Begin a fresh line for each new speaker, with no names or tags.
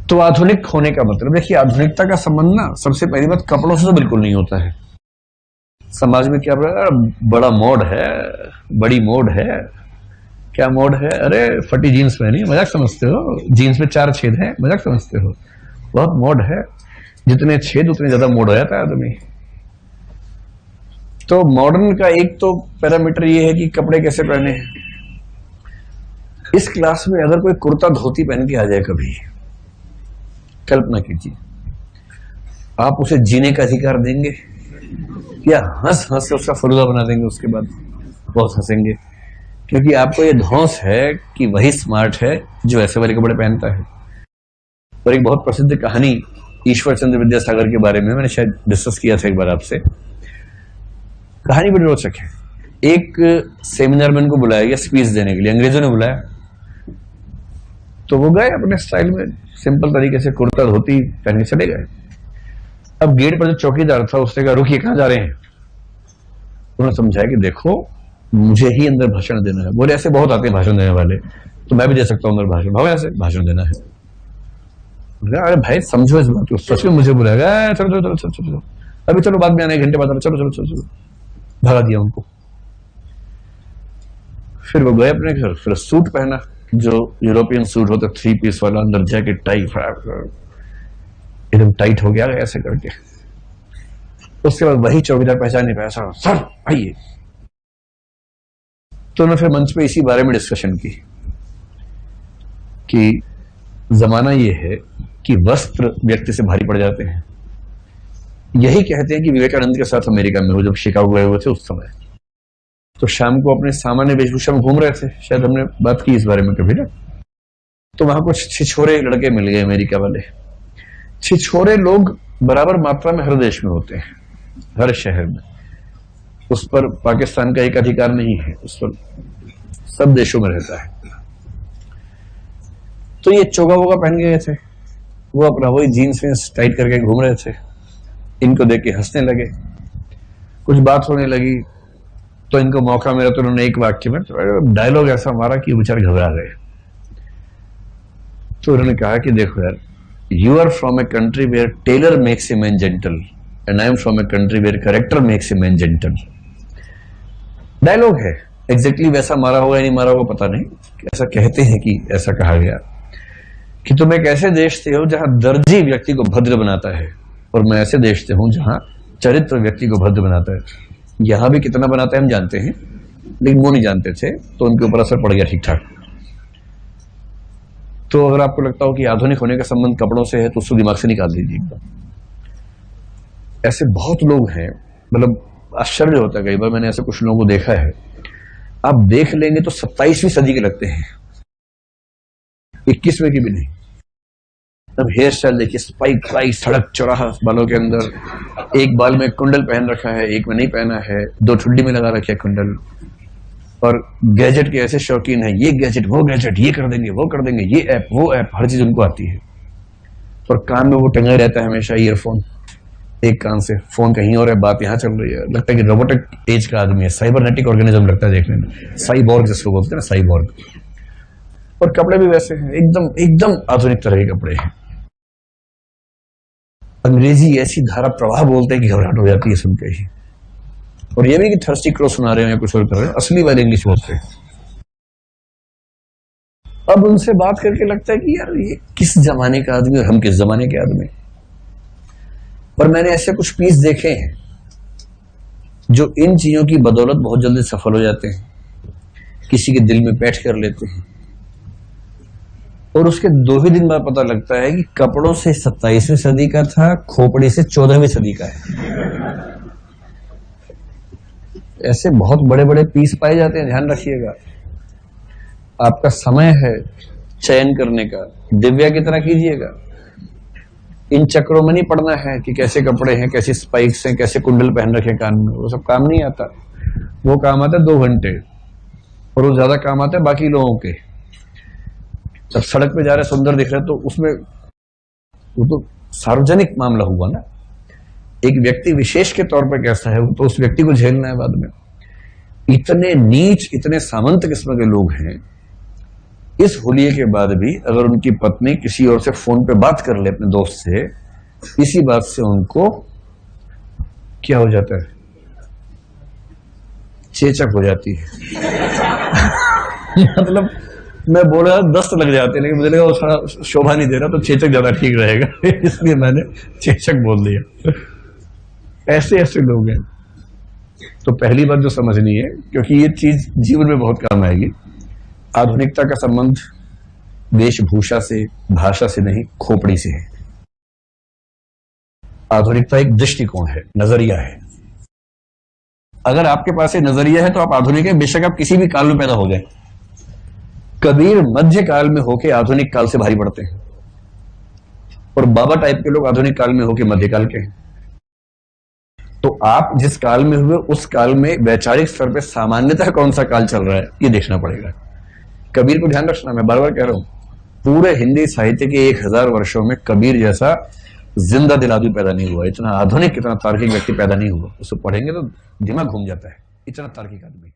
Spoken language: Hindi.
तो आधुनिक होने का मतलब, देखिए आधुनिकता का संबंध ना सबसे पहली बात कपड़ों से तो बिल्कुल नहीं होता है। समाज में क्या बड़ा मोड है, बड़ी मोड है, क्या मोड है, अरे फटी जीन्स पहनी मजाक समझते हो, जीन्स में 4 छेद हैं मजाक समझते हो, बहुत मोड है, जितने छेद उतने ज्यादा मोड हो जाता है आदमी। तो मॉडर्न का एक तो पैरामीटर ये है कि कपड़े कैसे पहने हैं। इस क्लास में अगर कोई कुर्ता धोती पहन के आ जाए कभी, कल्पना कीजिए, आप उसे जीने का अधिकार देंगे या हंस हंस से उसका फलूदा बना देंगे, उसके बाद बहुत हंसेंगे, क्योंकि आपको ये धौंस है कि वही स्मार्ट है जो ऐसे वाले कपड़े पहनता है। और एक बहुत प्रसिद्ध कहानी ईश्वर चंद्र विद्यासागर के बारे में मैंने शायद डिस्कस किया था एक बार आपसे। कहानी बड़ी रोचक है। एक सेमिनार में उनको बुलाया गया स्पीच देने के लिए, अंग्रेजों ने बुलाया, तो वो गए अपने स्टाइल में, सिंपल तरीके से कुर्ता धोती पहन के चले गए। अब गेट पर जो चौकीदार था उसने कहा रुकिए, कहां जा रहे हैं? उन्होंने समझाया कि देखो मुझे ही अंदर भाषण देना है। बोले ऐसे बहुत आते हैं भाषण देने वाले, तो मैं भी दे सकता हूं अंदर भाषण, भाव ऐसे भाषण देना है। अरे भाई समझो इस बात को, सच में मुझे बुलाएगा, चलो चलो चलो चलो, अभी चलो बाद में आने, 1 घंटे बाद, चलो चलो चलो चलो, भगा दिया उनको। फिर वो गए अपने घर, फिर सूट पहना, जो यूरोपियन सूट होता 3 पीस वाला, अंदर जैकेट टाई, एकदम टाइट हो गया ऐसे करके। उसके बाद वही चौकीदार पहचान नहीं पाया, सर आइए। तो उन्होंने फिर मंच पे इसी बारे में डिस्कशन की कि जमाना ये है कि वस्त्र व्यक्ति से भारी पड़ जाते हैं। यही कहते हैं कि विवेकानंद के साथ अमेरिका में वो जब शिकागो गए हुए थे उस समय, तो शाम को अपने सामान्य वेशभूषा में घूम रहे थे, शायद हमने बात की इस बारे में कभी ना। तो वहां कुछ छिछोरे लड़के मिल गए अमेरिका वाले। छिछोरे लोग बराबर मात्रा में हर देश में होते हैं, हर शहर में, उस पर पाकिस्तान का एक अधिकार नहीं है, उस पर सब देशों में रहता है। तो ये चोगा वोगा पहन गए थे, वो अपना वही जीन्स में टाइट करके घूम रहे थे। इनको देख के हंसने लगे, कुछ बात होने लगी, तो इनको मौका मिला तो उन्होंने एक वाक्य में डायलॉग ऐसा मारा कि बेचारे घबरा गए। तो उन्होंने कहा कि देखो यार, you are from a country where tailor makes a man gentle and I am from a country where character makes a man gentle. Dialogue है, एग्जैक्टली वैसा मारा होगा या नहीं मारा होगा पता नहीं, ऐसा कहते हैं कि ऐसा कहा गया कि तुम एक ऐसे देश से हो जहां दर्जी व्यक्ति को भद्र बनाता है, और मैं ऐसे देश से हूं जहां चरित्र व्यक्ति को भद्र बनाता है। यहां भी कितना बनाता है हम जानते हैं, लेकिन वो नहीं जानते थे, तो उनके ऊपर असर पड़ गया ठीक ठाक। तो अगर आपको लगता हो कि आधुनिक होने का संबंध कपड़ों से है तो उसको दिमाग से निकाल दीजिए एकदम। ऐसे बहुत लोग हैं, मतलब आश्चर्य होता है कई बार, मैंने ऐसे कुछ लोगों को देखा है, आप देख लेंगे तो 27वीं सदी के लगते हैं, 21वें की भी नहीं। अब हेयर स्टाइल देखिए, स्पाइक स्पाइक, सड़क चौराहा बालों के अंदर, एक बाल में कुंडल पहन रखा है, एक में नहीं पहना है, 2 ठुड्डी में लगा रखे है कुंडल, और गैजेट के ऐसे शौकीन है, ये गैजेट वो गैजेट, ये कर देंगे वो कर देंगे, ये ऐप वो ऐप, हर चीज उनको आती है। और कान में वो टंगा रहता है हमेशा ईयरफोन, एक कान से फोन कहीं और है, बात यहाँ चल रही है, लगता है कि रोबोटिक एज का आदमी है, साइबरनेटिक ऑर्गेनिज्म लगता है देखने में, साइबॉर्ग जिसको बोलते हैं ना, साइबॉर्ग। और कपड़े भी वैसे हैं, एकदम एकदम आधुनिक तरह के कपड़े हैं। अंग्रेजी ऐसी धारा प्रवाह बोलते हैं कि घबराहट हो जाती है सुन के ही। और ये भी कि थर्स्टी क्रॉ सुना रहे हैं या कुछ और कर रहे हैं, असली वाले इंग्लिश बोलते हैं। अब उनसे बात करके लगता है कि यार ये किस जमाने का आदमी और हम किस जमाने के आदमी। और मैंने ऐसे कुछ पीस देखे हैं जो इन चीजों की बदौलत बहुत जल्दी सफल हो जाते हैं, किसी के दिल में बैठ कर लेते हैं, और उसके 2 ही दिन बाद पता लगता है कि कपड़ों से 27वीं सदी का था, खोपड़ी से 14वीं सदी का है। ऐसे बहुत बड़े बड़े पीस पाए जाते हैं, ध्यान रखिएगा। आपका समय है चयन करने का, दिव्या की तरह कीजिएगा। इन चक्रों में नहीं पड़ना है कि कैसे कपड़े हैं, कैसी स्पाइक्स हैं, कैसे कुंडल पहन रखे कान में, वो सब काम नहीं आता। वो काम आता है 2 घंटे, और वो ज्यादा काम आता है बाकी लोगों के। जब सड़क पे जा रहे सुंदर दिख रहे तो उसमें वो तो सार्वजनिक मामला हुआ ना, एक व्यक्ति विशेष के तौर पर कैसा है तो उस व्यक्ति को झेलना है बाद में। इतने नीच, इतने सामंत किस्म के लोग हैं इस हुलिये के बाद भी अगर उनकी पत्नी किसी और से फोन पे बात कर ले अपने दोस्त से, इसी बात से उनको क्या हो जाता है, चेचक हो जाती है। मतलब मैं बोल रहा दस्त लग जाते हैं, लेकिन मुझे लगा वो थोड़ा शोभा नहीं दे रहा, तो चेचक ज्यादा ठीक रहेगा, इसलिए मैंने चेचक बोल दिया। ऐसे ऐसे लोग हैं। तो पहली बात जो समझनी है, क्योंकि ये चीज जीवन में बहुत काम आएगी, आधुनिकता का संबंध वेशभूषा से, भाषा से नहीं, खोपड़ी से है। आधुनिकता एक दृष्टिकोण है, नजरिया है। अगर आपके पास ये नजरिया है तो आप आधुनिक हैं, बेशक आप किसी भी काल में पैदा हो जाए। कबीर मध्य काल में होके आधुनिक काल से भारी पड़ते हैं, और बाबा टाइप के लोग आधुनिक काल में होके मध्यकाल के हैं। तो आप जिस काल में हुए उस काल में वैचारिक स्तर पे सामान्यतः कौन सा काल चल रहा है, ये देखना पड़ेगा। कबीर को ध्यान रखना, मैं बार बार कह रहा हूं, पूरे हिंदी साहित्य के 1000 वर्षों में कबीर जैसा जिंदा दिल आदमी पैदा नहीं हुआ, इतना आधुनिक, इतना तार्किक व्यक्ति पैदा नहीं हुआ। उसको पढ़ेंगे तो दिमाग घूम जाता है, इतना तार्किक आदमी।